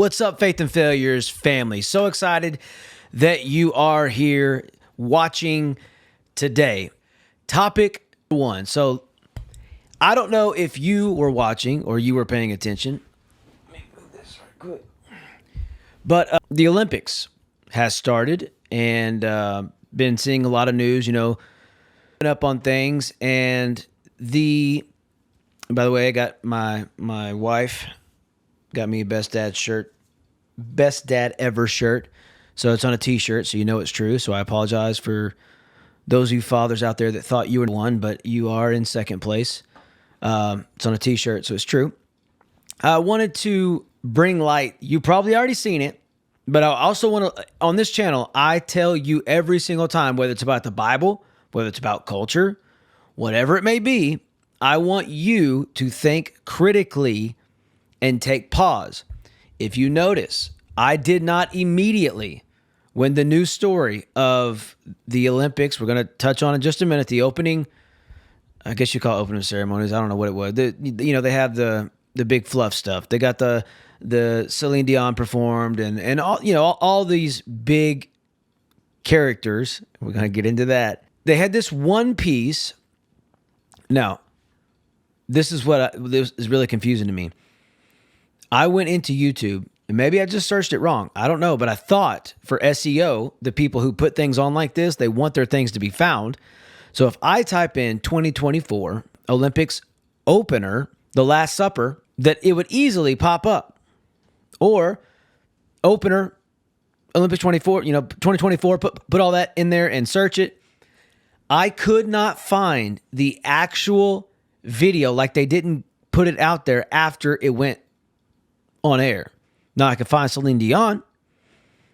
What's up, Faith and Failures family? So excited that you are here watching today. Topic 1. So I don't know if you were watching or you were paying attention. Let me move this right quick. But the Olympics has started and been seeing a lot of news, up on things. And by the way, I got my wife got me a Best Dad shirt, Best Dad Ever shirt. So it's on a t-shirt, so you know it's true. So I apologize for those of you fathers out there that thought you were one, but you are in second place. It's on a t-shirt, so it's true. I wanted to bring light. You probably already seen it, but I also want to, on this channel, I tell you every single time, whether it's about the Bible, whether it's about culture, whatever it may be, I want you to think critically and take pause. If you notice, I did not immediately, when the news story of the Olympics, we're going to touch on in just a minute, the opening, I guess you call it opening ceremonies. I don't know what it was. They have the big fluff stuff. They got the Celine Dion performed and all these big characters. We're going to get into that. They had this one piece. Now, this is this is really confusing to me. I went into YouTube, and maybe I just searched it wrong. I don't know, but I thought for SEO, the people who put things on like this, they want their things to be found. So if I type in 2024 Olympics opener, The Last Supper, that it would easily pop up. Or opener, Olympics 2024, put all that in there and search it. I could not find the actual video, like they didn't put it out there after it went on air. Now I can find Celine Dion.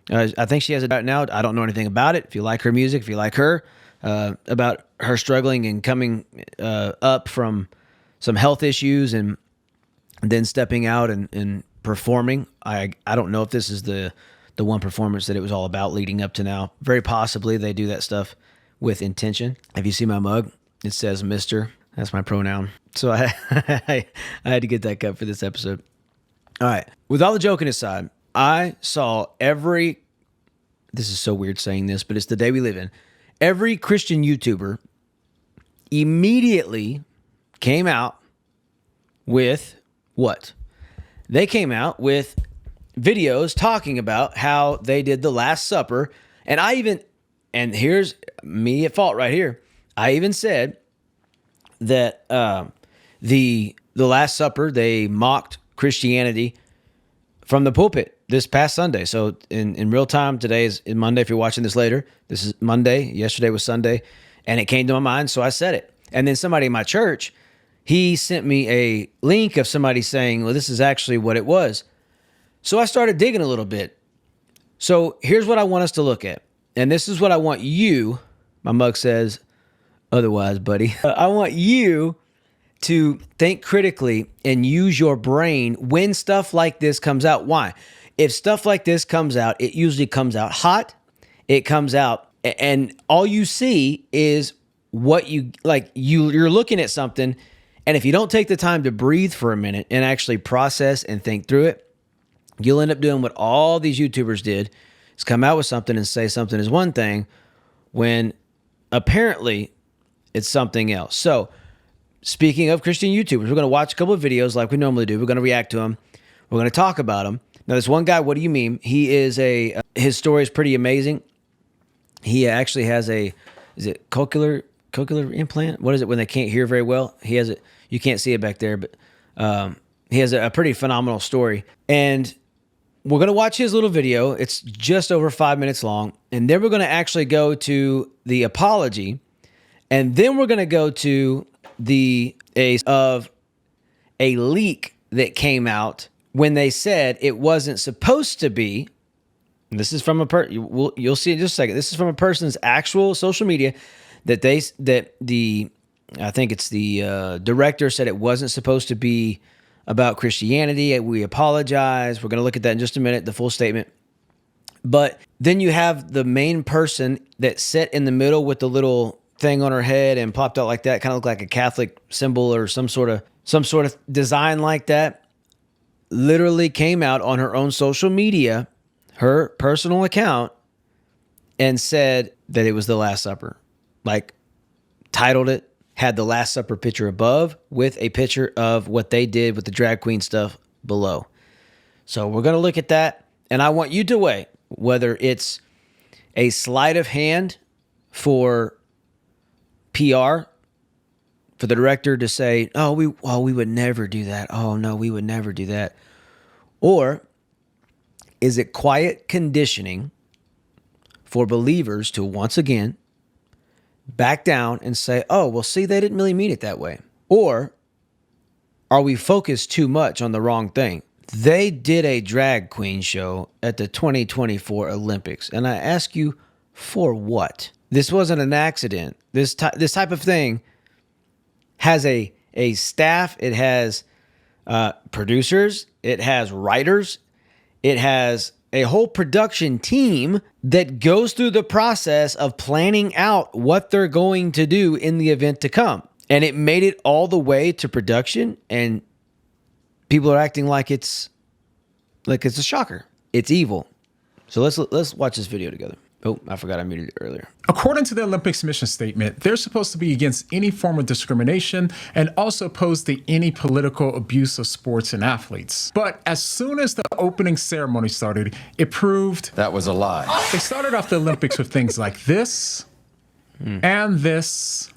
I think she has it out now. I don't know anything about it. If you like her music, if you like her, about her struggling and coming up from some health issues and then stepping out and performing. I don't know if this is the one performance that it was all about leading up to now. Very possibly they do that stuff with intention. If you see my mug, it says Mr. That's my pronoun. So I had to get that cut for this episode. All right. With all the joking aside, I saw this is so weird saying this, but it's the day we live in. Every Christian YouTuber immediately came out with what? They came out with videos talking about how they did the Last Supper. And here's me at fault right here. I even said that the Last Supper, they mocked Christianity from the pulpit this past Sunday. So in real time, today is Monday. If you're watching this later, this is Monday. Yesterday was Sunday, and it came to my mind, so I said it. And then somebody in my church, he sent me a link of somebody saying, well, this is actually what it was. So I started digging a little bit. So here's what I want us to look at. And this is what I want you, my mug says otherwise, buddy. I want you to think critically and use your brain when stuff like this comes out. Why? If stuff like this comes out, it usually comes out hot. It comes out and all you see is what you're looking at something. And if you don't take the time to breathe for a minute and actually process and think through it, you'll end up doing what all these YouTubers did, is come out with something and say something is one thing when apparently it's something else. So speaking of Christian YouTubers, we're going to watch a couple of videos like we normally do. We're going to react to them. We're going to talk about them. Now, this one guy, what do you mean? He is his story is pretty amazing. He actually has is it cochlear implant? What is it when they can't hear very well? He has it. You can't see it back there, but he has a pretty phenomenal story. And we're going to watch his little video. It's just over 5 minutes long. And then we're going to actually go to the apology. And then we're going to go to of a leak that came out when they said it wasn't supposed to be. And this is from you'll see in just a second. This is from a person's actual social media I think it's the director said it wasn't supposed to be about Christianity. We apologize. We're going to look at that in just a minute, the full statement. But then you have the main person that sat in the middle with the little thing on her head and popped out like that, kind of looked like a Catholic symbol or some sort of design like that. literally came out on her own social media, her personal account, and said that it was the Last Supper. Like, titled it, had the Last Supper picture above with a picture of what they did with the drag queen stuff below. So we're going to look at that, and I want you to weigh whether it's a sleight of hand for PR, for the director to say, oh, we would never do that. Oh, no, we would never do that. Or is it quiet conditioning for believers to once again back down and say, oh, well, see, they didn't really mean it that way? Or are we focused too much on the wrong thing? They did a drag queen show at the 2024 Olympics, and I ask you, for what? This wasn't an accident. This type of thing has a staff. It has producers. It has writers. It has a whole production team that goes through the process of planning out what they're going to do in the event to come. And it made it all the way to production, and people are acting like it's a shocker. It's evil. So let's watch this video together. Oh, I forgot I muted it earlier. According to the Olympics mission statement, they're supposed to be against any form of discrimination and also opposed to any political abuse of sports and athletes. But as soon as the opening ceremony started, it proved that was a lie. They started off the Olympics with things like this and this.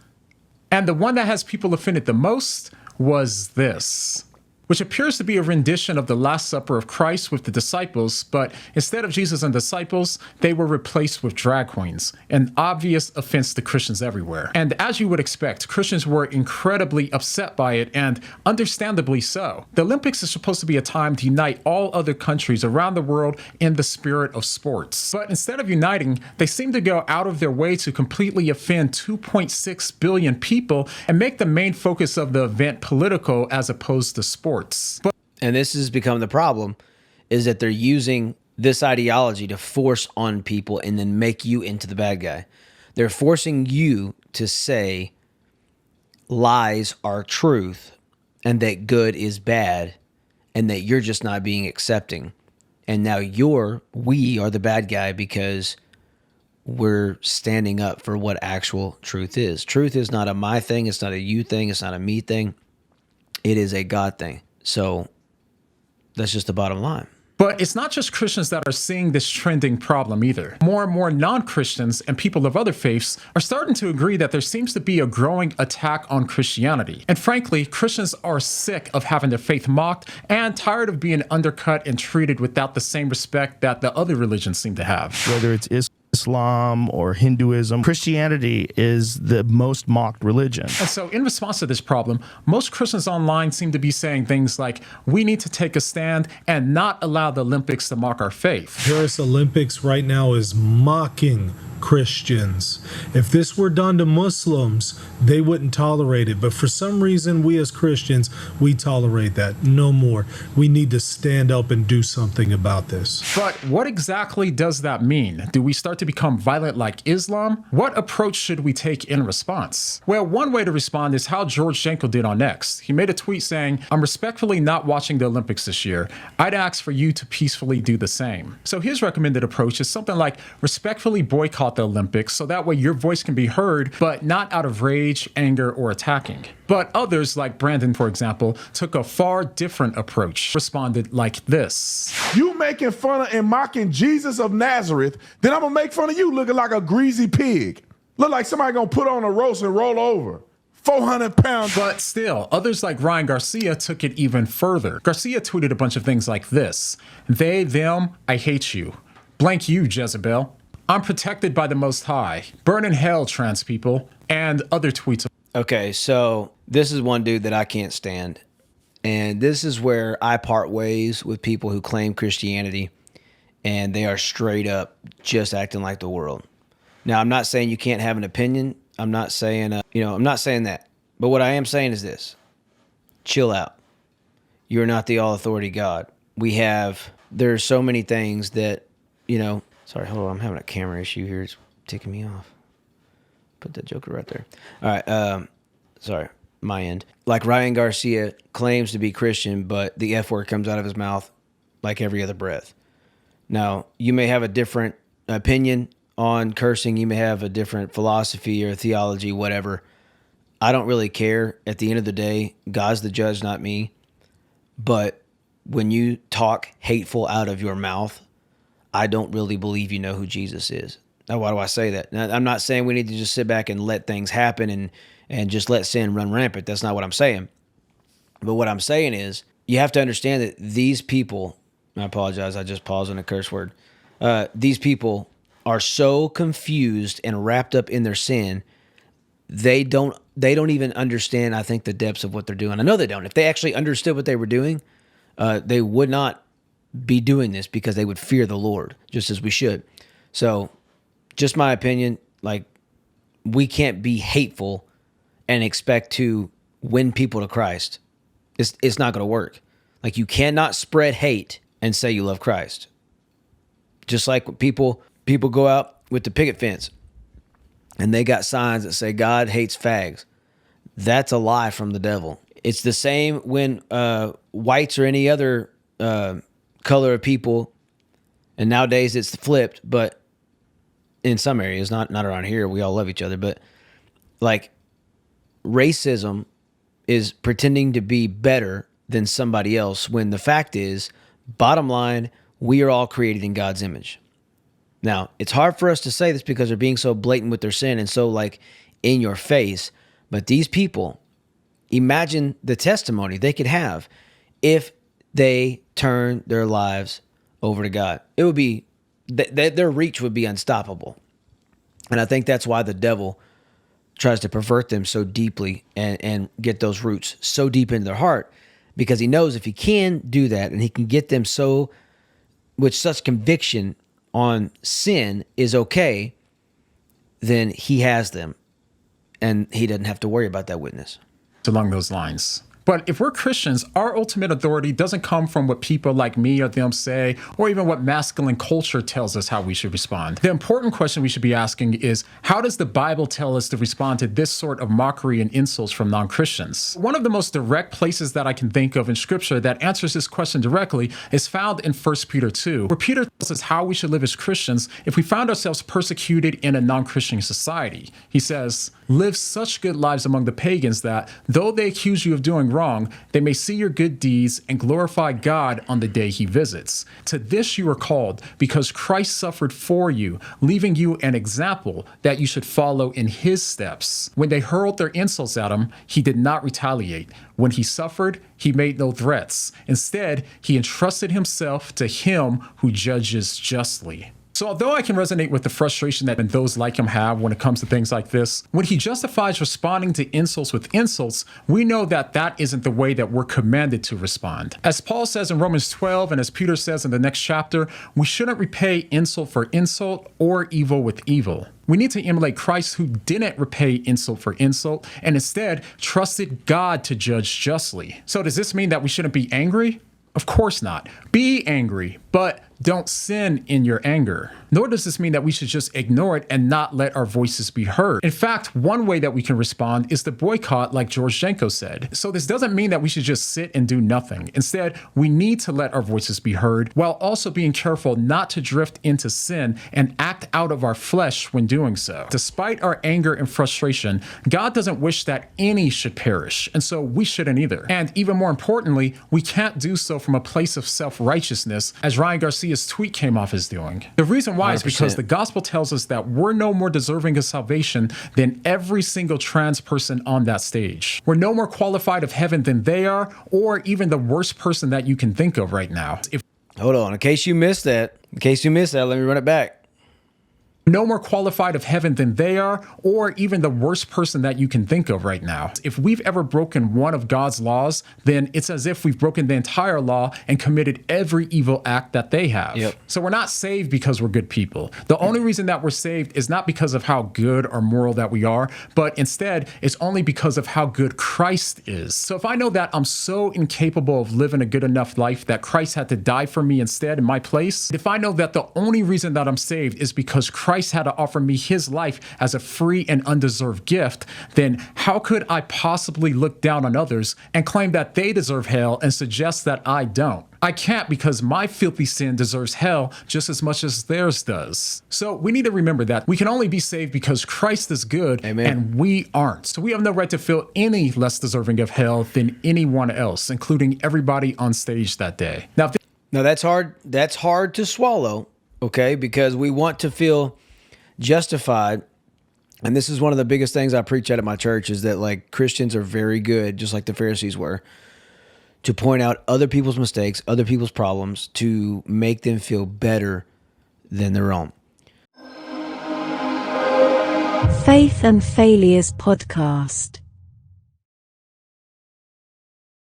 And the one that has people offended the most was this, which appears to be a rendition of the Last Supper of Christ with the disciples, but instead of Jesus and disciples, they were replaced with drag queens, an obvious offense to Christians everywhere. And as you would expect, Christians were incredibly upset by it, and understandably so. The Olympics is supposed to be a time to unite all other countries around the world in the spirit of sports. But instead of uniting, they seem to go out of their way to completely offend 2.6 billion people and make the main focus of the event political as opposed to sports. And this has become the problem, is that they're using this ideology to force on people and then make you into the bad guy. They're forcing you to say lies are truth and that good is bad and that you're just not being accepting. And now we are the bad guy because we're standing up for what actual truth is. Truth is not a my thing. It's not a you thing. It's not a me thing. It is a God thing. So that's just the bottom line. But it's not just Christians that are seeing this trending problem either. More and more non-Christians and people of other faiths are starting to agree that there seems to be a growing attack on Christianity. And frankly, Christians are sick of having their faith mocked and tired of being undercut and treated without the same respect that the other religions seem to have. Whether it's Islam or Hinduism, Christianity is the most mocked religion. And so in response to this problem, most Christians online seem to be saying things like, we need to take a stand and not allow the Olympics to mock our faith. Paris Olympics right now is mocking Christians. If this were done to Muslims, they wouldn't tolerate it. But for some reason, we as Christians, we tolerate that. No more. We need to stand up and do something about this. But what exactly does that mean? Do we start to become violent like Islam? What approach should we take in response? Well, one way to respond is how George Jankel did on X. He made a tweet saying, I'm respectfully not watching the Olympics this year. I'd ask for you to peacefully do the same. So his recommended approach is something like respectfully boycott the Olympics so that way your voice can be heard, but not out of rage, anger, or attacking. But others, like Brandon, for example, took a far different approach, responded like this. You making fun of and mocking Jesus of Nazareth, then I'm gonna make fun of you looking like a greasy pig. Look like somebody gonna put on a roast and roll over. 400 pounds. But still, others like Ryan Garcia took it even further. Garcia tweeted a bunch of things like this. They, them, I hate you. Blank you, Jezebel. I'm protected by the Most High. Burn in hell, trans people. And other tweets. Okay, so this is one dude that I can't stand. And this is where I part ways with people who claim Christianity and they are straight up just acting like the world. Now, I'm not saying you can't have an opinion. I'm not saying, I'm not saying that. But what I am saying is this. Chill out. You're not the all-authority God. There are so many things that, sorry, hold on. I'm having a camera issue here. It's ticking me off. Put that joker right there. All right. Sorry. my end. Like Ryan Garcia claims to be Christian, but the F word comes out of his mouth like every other breath. Now, you may have a different opinion on cursing. You may have a different philosophy or theology, whatever. I don't really care. At the end of the day, God's the judge, not me. But when you talk hateful out of your mouth, I don't really believe you know who Jesus is. Now, why do I say that? Now, I'm not saying we need to just sit back and let things happen and just let sin run rampant. That's not what I'm saying. But what I'm saying is you have to understand that these people, I apologize, I just paused on a curse word. These people are so confused and wrapped up in their sin, they don't even understand, I think, the depths of what they're doing. I know they don't. If they actually understood what they were doing, they would not be doing this because they would fear the Lord, just as we should. So, just my opinion, like, we can't be hateful and expect to win people to Christ. It's not going to work. Like, you cannot spread hate and say you love Christ. Just like when people go out with the picket fence and they got signs that say God hates fags. That's a lie from the devil. It's the same when whites or any other color of people, and nowadays it's flipped, but in some areas, not around here, we all love each other, but like racism is pretending to be better than somebody else when the fact is, bottom line, we are all created in God's image. Now, it's hard for us to say this because they're being so blatant with their sin and so like in your face, but these people, imagine the testimony they could have if they turn their lives over to God. It would be, their reach would be unstoppable. And I think that's why the devil tries to pervert them so deeply and get those roots so deep into their heart, because he knows if he can do that and he can get them so with such conviction on sin is okay, then he has them and he doesn't have to worry about that witness. Along those lines. But if we're Christians, our ultimate authority doesn't come from what people like me or them say, or even what masculine culture tells us how we should respond. The important question we should be asking is, how does the Bible tell us to respond to this sort of mockery and insults from non-Christians? One of the most direct places that I can think of in Scripture that answers this question directly is found in 1 Peter 2, where Peter tells us how we should live as Christians if we found ourselves persecuted in a non-Christian society. He says, "Live such good lives among the pagans that, though they accuse you of doing wrong, they may see your good deeds and glorify God on the day he visits. To this you are called, because Christ suffered for you, leaving you an example that you should follow in his steps. When they hurled their insults at him, he did not retaliate. When he suffered, he made no threats. Instead, he entrusted himself to him who judges justly." So although I can resonate with the frustration that those like him have when it comes to things like this, when he justifies responding to insults with insults, we know that that isn't the way that we're commanded to respond. As Paul says in Romans 12, and as Peter says in the next chapter, we shouldn't repay insult for insult or evil with evil. We need to emulate Christ, who didn't repay insult for insult and instead trusted God to judge justly. So does this mean that we shouldn't be angry? Of course not. Be angry, but don't sin in your anger. Nor does this mean that we should just ignore it and not let our voices be heard. In fact, one way that we can respond is to boycott, like George Jenko said. So this doesn't mean that we should just sit and do nothing. Instead, we need to let our voices be heard while also being careful not to drift into sin and act out of our flesh when doing so. Despite our anger and frustration, God doesn't wish that any should perish, and so we shouldn't either. And even more importantly, we can't do so from a place of self-righteousness, as Ryan Garcia's tweet came off as doing. The reason why 100%. Is because the gospel tells us that we're no more deserving of salvation than every single trans person on that stage. We're no more qualified of heaven than they are, or even the worst person that you can think of right now. Hold on, in case you missed that, let me run it back. No more qualified of heaven than they are, or even the worst person that you can think of right now. If we've ever broken one of God's laws, then it's as if we've broken the entire law and committed every evil act that they have. Yep. So we're not saved because we're good people. The only reason that we're saved is not because of how good or moral that we are, but instead it's only because of how good Christ is. So if I know that I'm so incapable of living a good enough life that Christ had to die for me instead in my place, if I know that the only reason that I'm saved is because Christ Christ had to offer me his life as a free and undeserved gift, then how could I possibly look down on others and claim that they deserve hell and suggest that I don't? I can't, because my filthy sin deserves hell just as much as theirs does. So we need to remember that we can only be saved because Christ is good. Amen. And we aren't. So we have no right to feel any less deserving of hell than anyone else, including everybody on stage that day. Now, that's hard. That's hard to swallow, okay? Because we want to feel justified. And this is one of the biggest things I preach at my church, is that like Christians are very good, just like the Pharisees were, to point out other people's mistakes, other people's problems, to make them feel better than their own. Faith and Failures Podcast.